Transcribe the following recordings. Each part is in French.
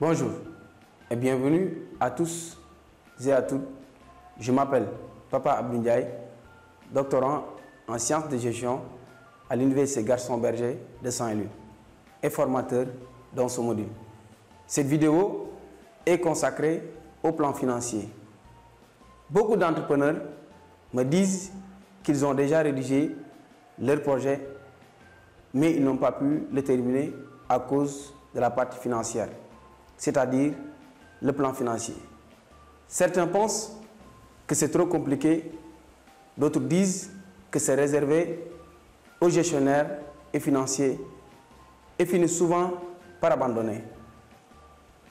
Bonjour et bienvenue à tous et à toutes. Je m'appelle Papa Abdou Ndiaye, doctorant en sciences de gestion à l'Université Gaston Berger de Saint-Louis et formateur dans ce module. Cette vidéo est consacrée au plan financier. Beaucoup d'entrepreneurs me disent qu'ils ont déjà rédigé leur projet, mais ils n'ont pas pu le terminer à cause de la partie financière, c'est-à-dire le plan financier. Certains pensent que c'est trop compliqué, d'autres disent que c'est réservé aux gestionnaires et financiers et finissent souvent par abandonner.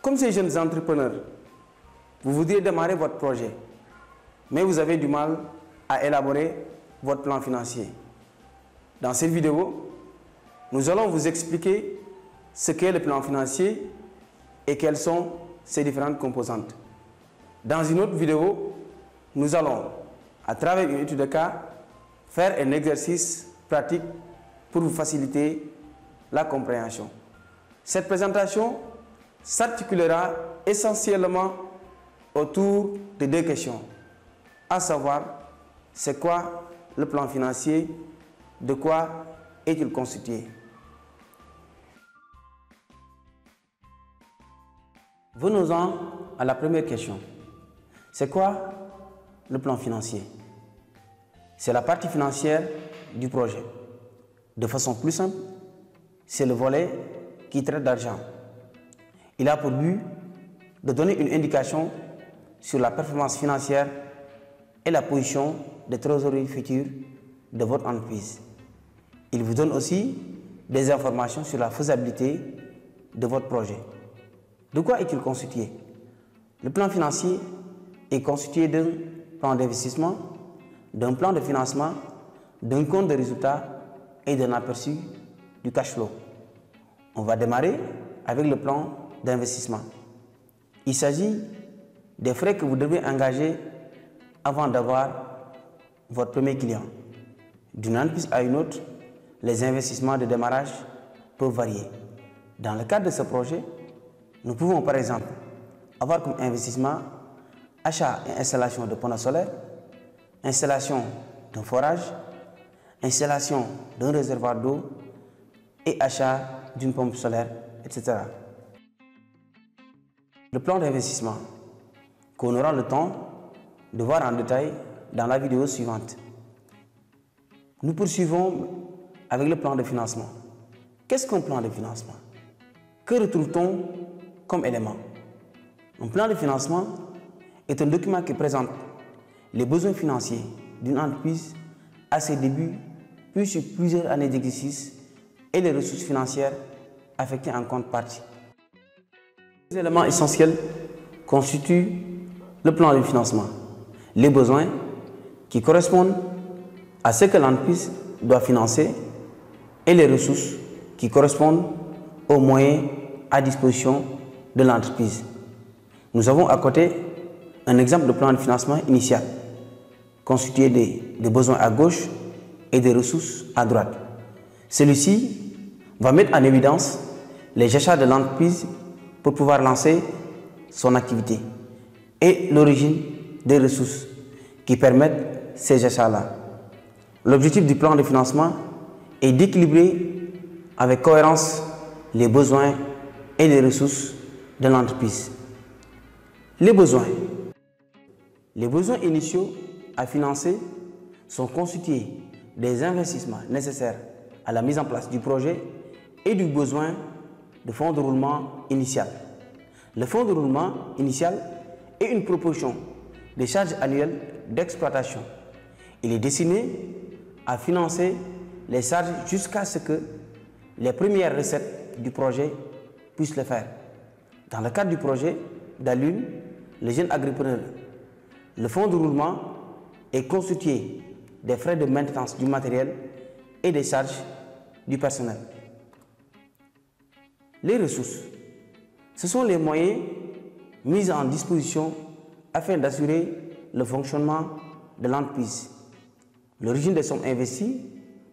Comme ces jeunes entrepreneurs, vous voudriez démarrer votre projet, mais vous avez du mal à élaborer votre plan financier. Dans cette vidéo, nous allons vous expliquer ce qu'est le plan financier et quelles sont ses différentes composantes. Dans une autre vidéo, nous allons, à travers une étude de cas, faire un exercice pratique pour vous faciliter la compréhension. Cette présentation s'articulera essentiellement autour de deux questions, à savoir, c'est quoi le plan financier, de quoi est-il constitué? Venons-en à la première question. C'est quoi le plan financier? C'est la partie financière du projet. De façon plus simple, c'est le volet qui traite d'argent. Il a pour but de donner une indication sur la performance financière et la position de trésorerie future de votre entreprise. Il vous donne aussi des informations sur la faisabilité de votre projet. De quoi est-il constitué? Le plan financier est constitué d'un plan d'investissement, d'un plan de financement, d'un compte de résultats et d'un aperçu du cash flow. On va démarrer avec le plan d'investissement. Il s'agit des frais que vous devez engager avant d'avoir votre premier client. D'une entreprise à une autre, les investissements de démarrage peuvent varier. Dans le cadre de ce projet, nous pouvons par exemple avoir comme investissement achat et installation de panneaux solaires, installation d'un forage, installation d'un réservoir d'eau et achat d'une pompe solaire, etc. Le plan d'investissement qu'on aura le temps de voir en détail dans la vidéo suivante. Nous poursuivons avec le plan de financement. Qu'est-ce qu'un plan de financement? Que retrouve-t-on comme élément? Un plan de financement est un document qui présente les besoins financiers d'une entreprise à ses débuts, puis sur plusieurs années d'exercice et les ressources financières affectées en compte partie. Les éléments essentiels constituent le plan de financement. Les besoins qui correspondent à ce que l'entreprise doit financer et les ressources qui correspondent aux moyens à disposition de l'entreprise. Nous avons à côté un exemple de plan de financement initial, constitué des besoins à gauche et des ressources à droite. Celui-ci va mettre en évidence les achats de l'entreprise pour pouvoir lancer son activité et l'origine des ressources qui permettent ces achats-là. L'objectif du plan de financement est d'équilibrer avec cohérence les besoins et les ressources de l'entreprise. Les besoins. Les besoins initiaux à financer sont constitués des investissements nécessaires à la mise en place du projet et du besoin de fonds de roulement initial. Le fonds de roulement initial est une proportion des charges annuelles d'exploitation. Il est destiné à financer les charges jusqu'à ce que les premières recettes du projet puissent le faire. Dans le cadre du projet d'Alune, les jeunes agripreneurs, le fonds de roulement est constitué des frais de maintenance du matériel et des charges du personnel. Les ressources, ce sont les moyens mis en disposition afin d'assurer le fonctionnement de l'entreprise. L'origine des sommes investies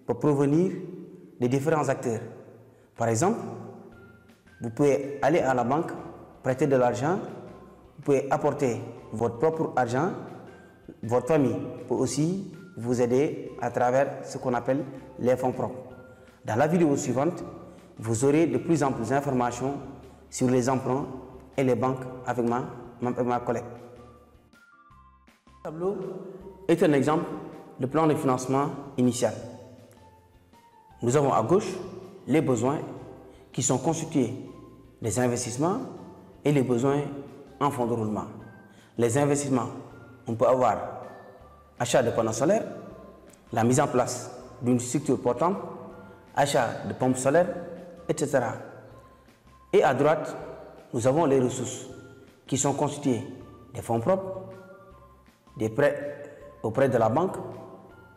peut provenir des différents acteurs. Par exemple, vous pouvez aller à la banque prêter de l'argent, vous pouvez apporter votre propre argent, votre famille peut aussi vous aider à travers ce qu'on appelle les fonds propres. Dans la vidéo suivante, vous aurez de plus en plus d'informations sur les emprunts et les banques avec ma collègue. Ce tableau est un exemple de plan de financement initial. Nous avons à gauche les besoins qui sont constitués des investissements et les besoins en fonds de roulement. Les investissements, on peut avoir achat de panneaux solaires, la mise en place d'une structure portante, achat de pompes solaires, etc. Et à droite, nous avons les ressources qui sont constituées des fonds propres, des prêts auprès de la banque,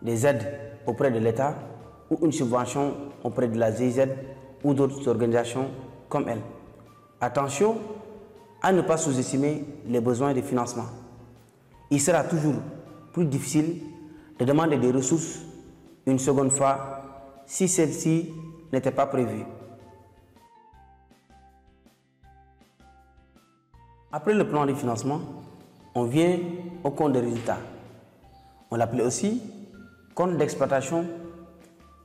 des aides auprès de l'État ou une subvention auprès de la GIZ ou d'autres organisations comme elle. Attention à ne pas sous-estimer les besoins de financement. Il sera toujours plus difficile de demander des ressources une seconde fois si celle-ci n'était pas prévue. Après le plan de financement, on vient au compte de résultat. On l'appelait aussi compte d'exploitation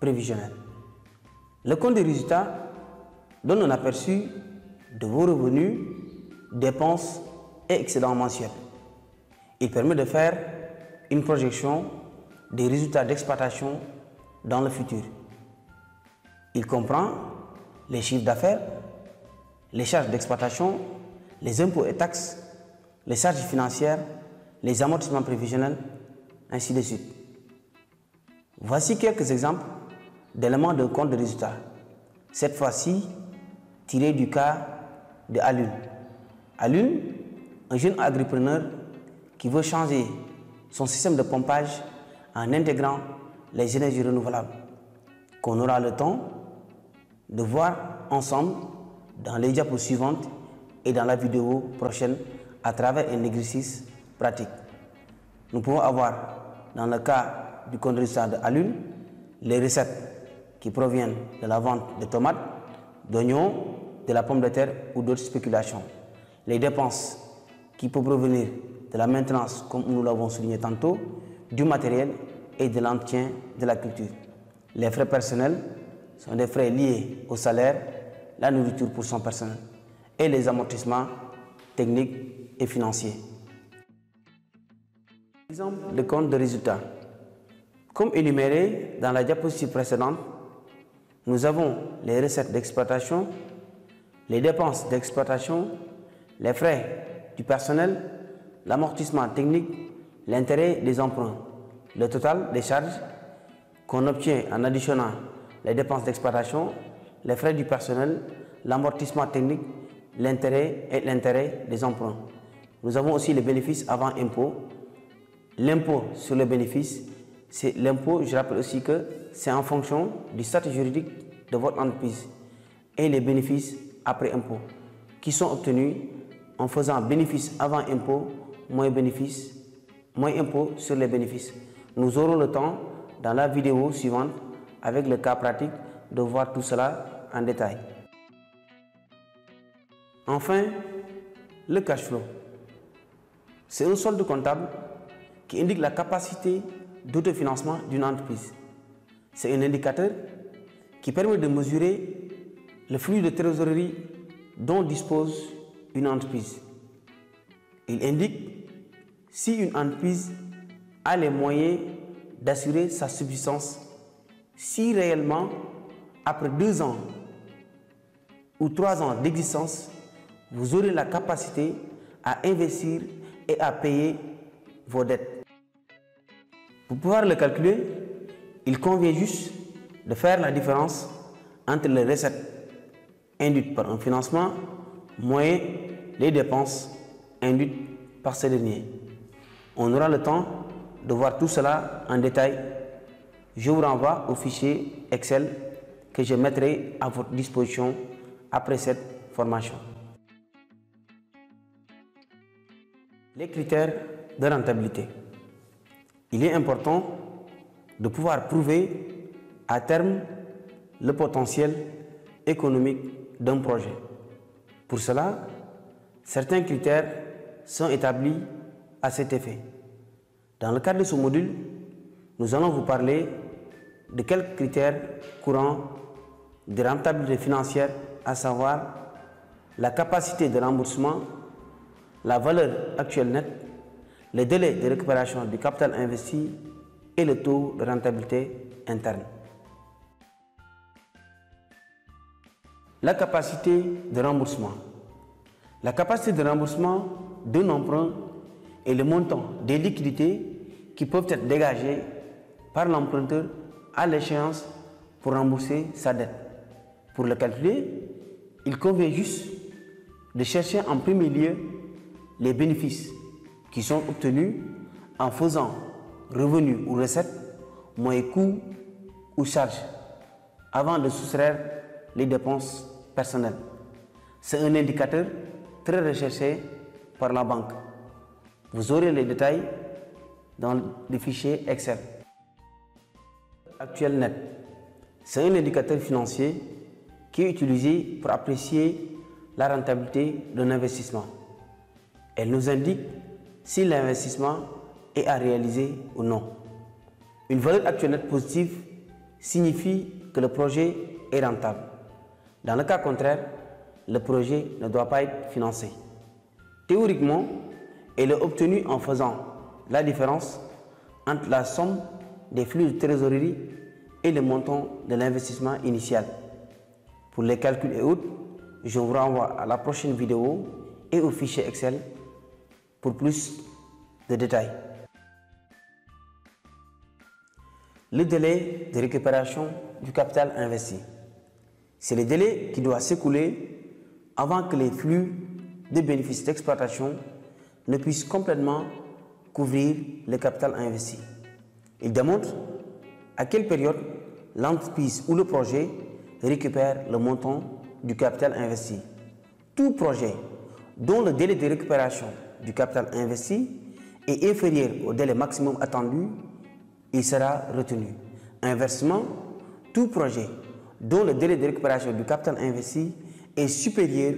prévisionnelle. Le compte de résultat donne un aperçu de vos revenus, dépenses et excédents mensuels. Il permet de faire une projection des résultats d'exploitation dans le futur. Il comprend les chiffres d'affaires, les charges d'exploitation, les impôts et taxes, les charges financières, les amortissements prévisionnels, ainsi de suite. Voici quelques exemples d'éléments de compte de résultat. Cette fois-ci, tiré du cas de Alune. Alune, un jeune agripreneur qui veut changer son système de pompage en intégrant les énergies renouvelables, qu'on aura le temps de voir ensemble dans les diapos suivantes et dans la vidéo prochaine à travers un exercice pratique. Nous pouvons avoir, dans le cas du compte de résultat de Alune, les recettes qui proviennent de la vente de tomates, d'oignons, de la pomme de terre ou d'autres spéculations. Les dépenses qui peuvent provenir de la maintenance, comme nous l'avons souligné tantôt, du matériel et de l'entretien de la culture. Les frais personnels sont des frais liés au salaire, la nourriture pour son personnel et les amortissements techniques et financiers. Exemple de compte de résultat. Comme énuméré dans la diapositive précédente, nous avons les recettes d'exploitation, les dépenses d'exploitation, les frais du personnel, l'amortissement technique, l'intérêt des emprunts, le total des charges qu'on obtient en additionnant les dépenses d'exploitation, les frais du personnel, l'amortissement technique, l'intérêt et l'intérêt des emprunts. Nous avons aussi les bénéfices avant impôt. L'impôt sur le bénéfice, c'est l'impôt, je rappelle aussi que c'est en fonction du statut juridique de votre entreprise et les bénéfices après impôt qui sont obtenus en faisant bénéfice avant impôt moins impôt sur les bénéfices. Nous aurons le temps dans la vidéo suivante avec le cas pratique de voir tout cela en détail. Enfin, le cash flow. C'est un solde comptable qui indique la capacité d'autofinancement d'une entreprise. C'est un indicateur qui permet de mesurer le flux de trésorerie dont dispose une entreprise. Il indique si une entreprise a les moyens d'assurer sa subsistance, si réellement, après 2 ans ou 3 ans d'existence, vous aurez la capacité à investir et à payer vos dettes. Pour pouvoir le calculer, il convient juste de faire la différence entre les recettes induites par un financement moins les dépenses induites par ce dernier. On aura le temps de voir tout cela en détail. Je vous renvoie au fichier Excel que je mettrai à votre disposition après cette formation. Les critères de rentabilité. Il est important de pouvoir prouver à terme le potentiel économique d'un projet. Pour cela, Certains critères sont établis à cet effet. Dans le cadre de ce module, nous allons vous parler de quelques critères courants de rentabilité financière, à savoir la capacité de remboursement, la valeur actuelle nette, les délais de récupération du capital investi et le taux de rentabilité interne. La capacité de remboursement. La capacité de remboursement d'un emprunt est le montant des liquidités qui peuvent être dégagées par l'emprunteur à l'échéance pour rembourser sa dette. Pour le calculer, il convient juste de chercher en premier lieu les bénéfices qui sont obtenus en faisant revenus ou recettes moins coûts ou charges avant de soustraire les dépenses personnelles. C'est un indicateur très recherché par la banque. Vous aurez les détails dans le fichier Excel. Actuel net. C'est un indicateur financier qui est utilisé pour apprécier la rentabilité d'un investissement. Elle nous indique si l'investissement est à réaliser ou non. Une valeur actuelle nette positive signifie que le projet est rentable. Dans le cas contraire, le projet ne doit pas être financé. Théoriquement, elle est obtenue en faisant la différence entre la somme des flux de trésorerie et le montant de l'investissement initial. Pour les calculs et autres, je vous renvoie à la prochaine vidéo et au fichier Excel pour plus de détails. Le délai de récupération du capital investi. C'est le délai qui doit s'écouler avant que les flux de bénéfices d'exploitation ne puissent complètement couvrir le capital investi. Il démontre à quelle période l'entreprise ou le projet récupère le montant du capital investi. Tout projet dont le délai de récupération du capital investi est inférieur au délai maximum attendu, il sera retenu. Inversement, tout projet dont le délai de récupération du capital investi est supérieur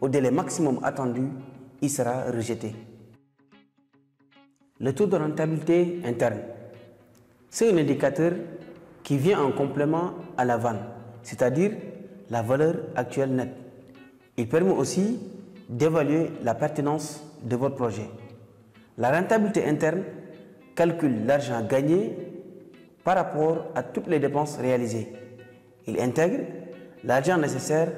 au délai maximum attendu, il sera rejeté. Le taux de rentabilité interne. C'est un indicateur qui vient en complément à la VAN, c'est-à-dire la valeur actuelle nette. Il permet aussi d'évaluer la pertinence de votre projet. La rentabilité interne calcule l'argent gagné par rapport à toutes les dépenses réalisées. Il intègre l'argent nécessaire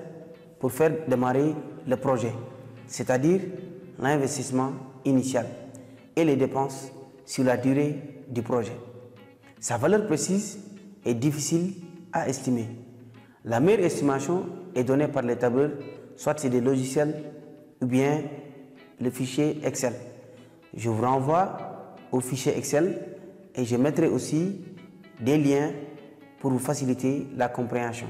pour faire démarrer le projet, c'est-à-dire l'investissement initial et les dépenses sur la durée du projet. Sa valeur précise est difficile à estimer. La meilleure estimation est donnée par les tableurs, soit c'est des logiciels ou bien le fichier Excel. Je vous renvoie au fichier Excel et je mettrai aussi des liens pour vous faciliter la compréhension.